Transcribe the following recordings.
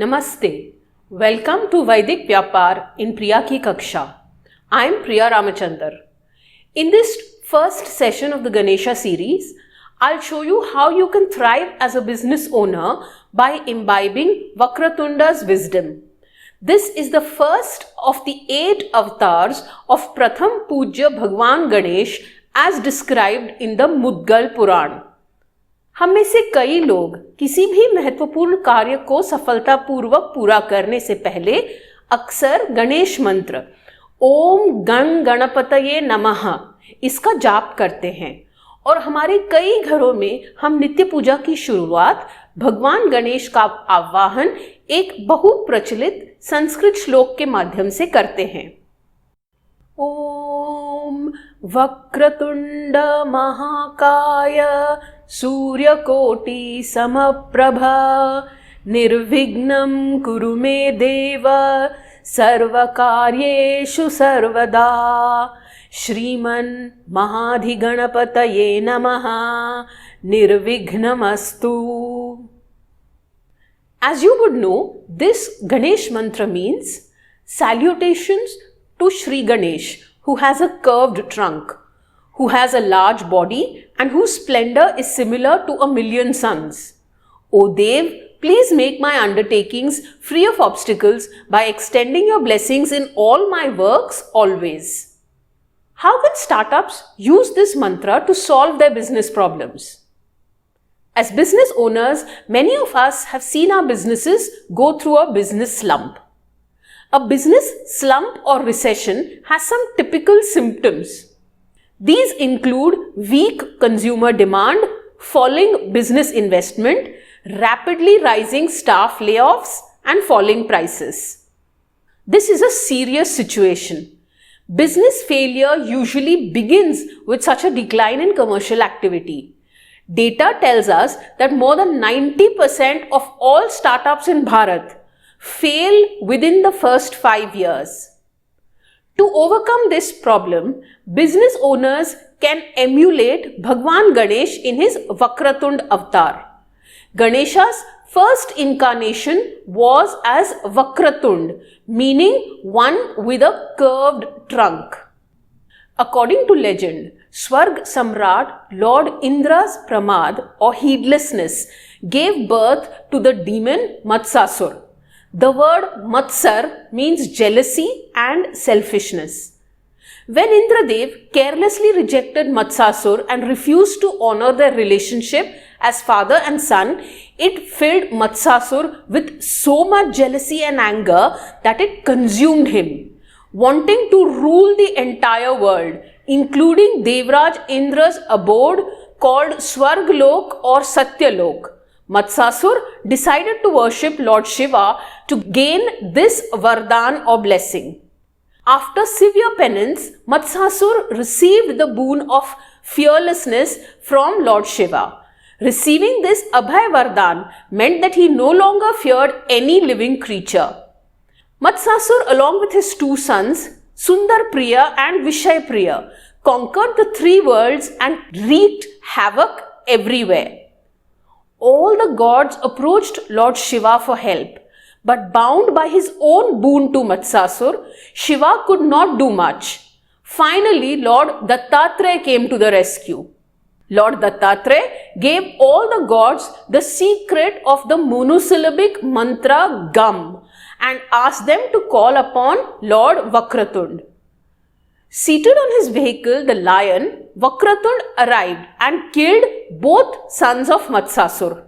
Namaste. Welcome to Vaidik Vyapar in Priya Ki Kaksha. I am Priya Ramachandar. In this first session of the Ganesha series, I'll show you how you can thrive as a business owner by imbibing Vakratunda's wisdom. This is the first of the 8 avatars of Pratham Pujya Bhagwan Ganesh as described in the Mudgal Puran. हम में से कई लोग किसी भी महत्वपूर्ण कार्य को सफलतापूर्वक पूरा करने से पहले अक्सर गणेश मंत्र ओम गण गणपतये नमः इसका जाप करते हैं और हमारे कई घरों में हम नित्य पूजा की शुरुआत भगवान गणेश का आवाहन एक बहुप्रचलित संस्कृत श्लोक के माध्यम से करते हैं। ओम वक्रतुंड महाकाय सूर्यकोटि समप्रभा निर्विघ्नं कुरु मे देव सर्वकार्येषु सर्वदा श्रीमन् महाधिगणपतये नमः निर्विघ्नमस्तु। As you would know, this Ganesh mantra means salutations to Shri Ganesh, who has a curved trunk, who has a large body and whose splendor is similar to 1,000,000 suns. O Dev, please make my undertakings free of obstacles by extending your blessings in all my works always. How can startups use this mantra to solve their business problems? As business owners, many of us have seen our businesses go through a business slump. A business slump or recession has some typical symptoms. These include weak consumer demand, falling business investment, rapidly rising staff layoffs, and falling prices. This is a serious situation. Business failure usually begins with such a decline in commercial activity. Data tells us that more than 90% of all startups in Bharat fail within the first 5 years. To overcome this problem, business owners can emulate Bhagwan Ganesh in his Vakratund avatar. Ganesha's first incarnation was as Vakratund, meaning one with a curved trunk. According to legend, Swarg Samrat Lord Indra's pramad or heedlessness gave birth to the demon Matsasur. The word Matsar means jealousy and selfishness. When Indradev carelessly rejected Matsasur and refused to honor their relationship as father and son, it filled Matsasur with so much jealousy and anger that it consumed him, wanting to rule the entire world, including Devraj Indra's abode called Swarglok or Satyalok. Matsasur decided to worship Lord Shiva to gain this Vardhan or blessing. After severe penance, Matsasur received the boon of fearlessness from Lord Shiva. Receiving this Abhay Vardhan meant that he no longer feared any living creature. Matsasur, along with his 2 sons, Sundar Priya and Vishay Priya, conquered the 3 worlds and wreaked havoc everywhere. All the gods approached Lord Shiva for help, but bound by his own boon to Matsasur, Shiva could not do much. Finally, Lord Dattatreya came to the rescue. Lord Dattatreya gave all the gods the secret of the monosyllabic mantra Gam and asked them to call upon Lord Vakratund. Seated on his vehicle, the lion, Vakratund arrived and killed both sons of Matsasur.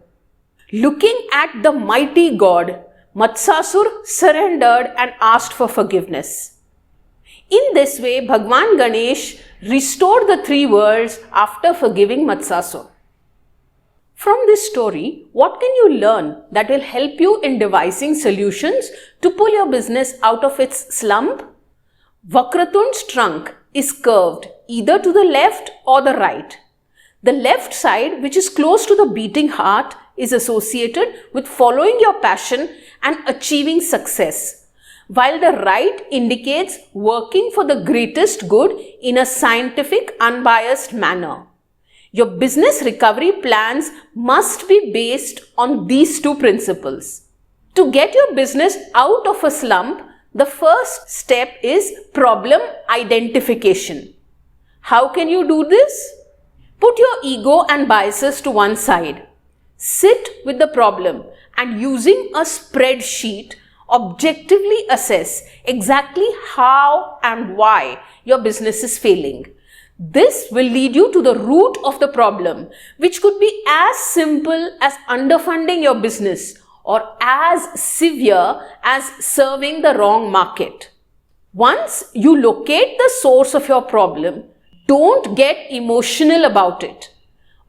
Looking at the mighty god, Matsasur surrendered and asked for forgiveness. In this way, Bhagwan Ganesh restored the 3 worlds after forgiving Matsasur. From this story, what can you learn that will help you in devising solutions to pull your business out of its slump? Vakratund's trunk is curved either to the left or the right. The left side, which is close to the beating heart, is associated with following your passion and achieving success, while the right indicates working for the greatest good in a scientific, unbiased manner. Your business recovery plans must be based on these 2 principles. To get your business out of a slump, the first step is problem identification. How can you do this? Put your ego and biases to one side. Sit with the problem and using a spreadsheet, objectively assess exactly how and why your business is failing. This will lead you to the root of the problem, which could be as simple as underfunding your business or as severe as serving the wrong market. Once you locate the source of your problem, don't get emotional about it.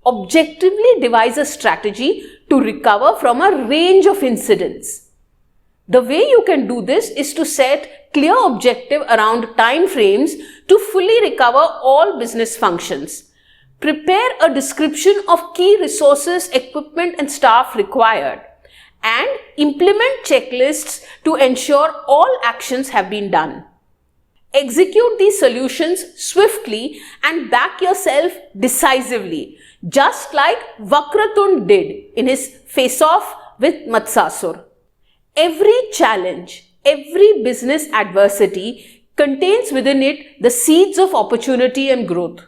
Objectively devise a strategy to recover from a range of incidents. The way you can do this is to set clear objective around time frames to fully recover all business functions. Prepare a description of key resources, equipment and staff required, and implement checklists to ensure all actions have been done. Execute these solutions swiftly and back yourself decisively, just like Vakratunda did in his face-off with Matsasur. Every challenge, every business adversity contains within it the seeds of opportunity and growth.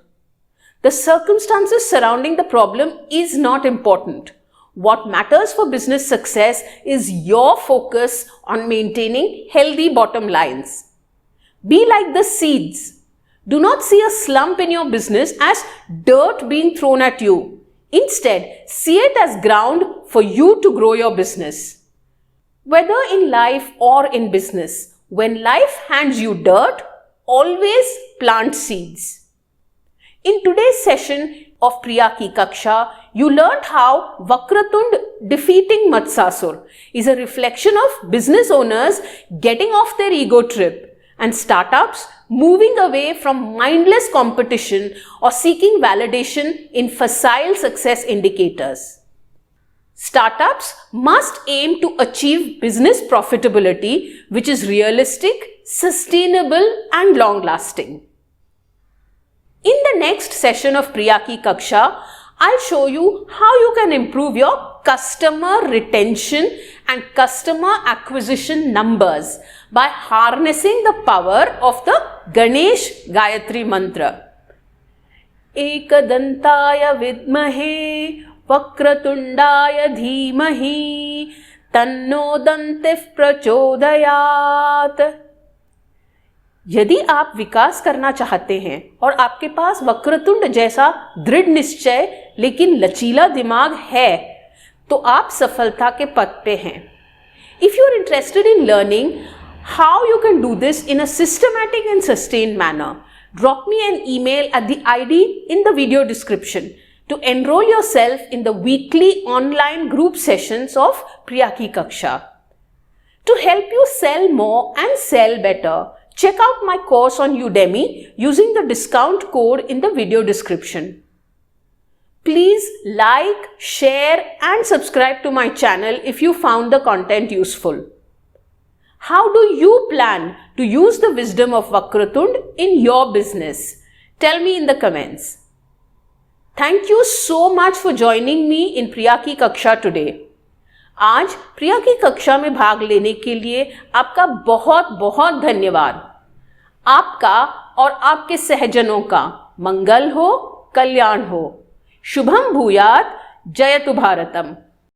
The circumstances surrounding the problem is not important. What matters for business success is your focus on maintaining healthy bottom lines. Be like the seeds. Do not see a slump in your business as dirt being thrown at you. Instead, see it as ground for you to grow your business. Whether in life or in business, when life hands you dirt, always plant seeds. In today's session of Priya Ki Kaksha, you learned how Vakratunda defeating Matsasur is a reflection of business owners getting off their ego trip and startups moving away from mindless competition or seeking validation in facile success indicators. Startups must aim to achieve business profitability which is realistic, sustainable and long-lasting. In the next session of Priya Ki Kaksha, I'll show you how you can improve your customer retention and customer acquisition numbers by harnessing the power of the Ganesh Gayatri Mantra. Ekadantaya vidmahe Vakratundaya dhimahi tanno dantif prachodayat. यदि आप विकास करना चाहते हैं और आपके पास वक्रतुंड जैसा दृढ़ निश्चय लेकिन लचीला दिमाग है, तो आप सफलता के पथ पे हैं. If you are interested in learning how you can do this in a systematic and sustained manner, drop me an email at the ID in the video description to enroll yourself in the weekly online group sessions of Priya Ki Kaksha. To help you sell more and sell better, check out my course on Udemy using the discount code in the video description. Please like, share and subscribe to my channel if you found the content useful. How do you plan to use the wisdom of Vakratunda in your business? Tell me in the comments. Thank you so much for joining me in Priya Ki Kaksha today. आज प्रिया की कक्षा में भाग लेने के लिए आपका बहुत बहुत धन्यवाद. आपका और आपके सहजनों का मंगल हो, कल्याण हो. शुभम भूयात्. जयतु भारतम.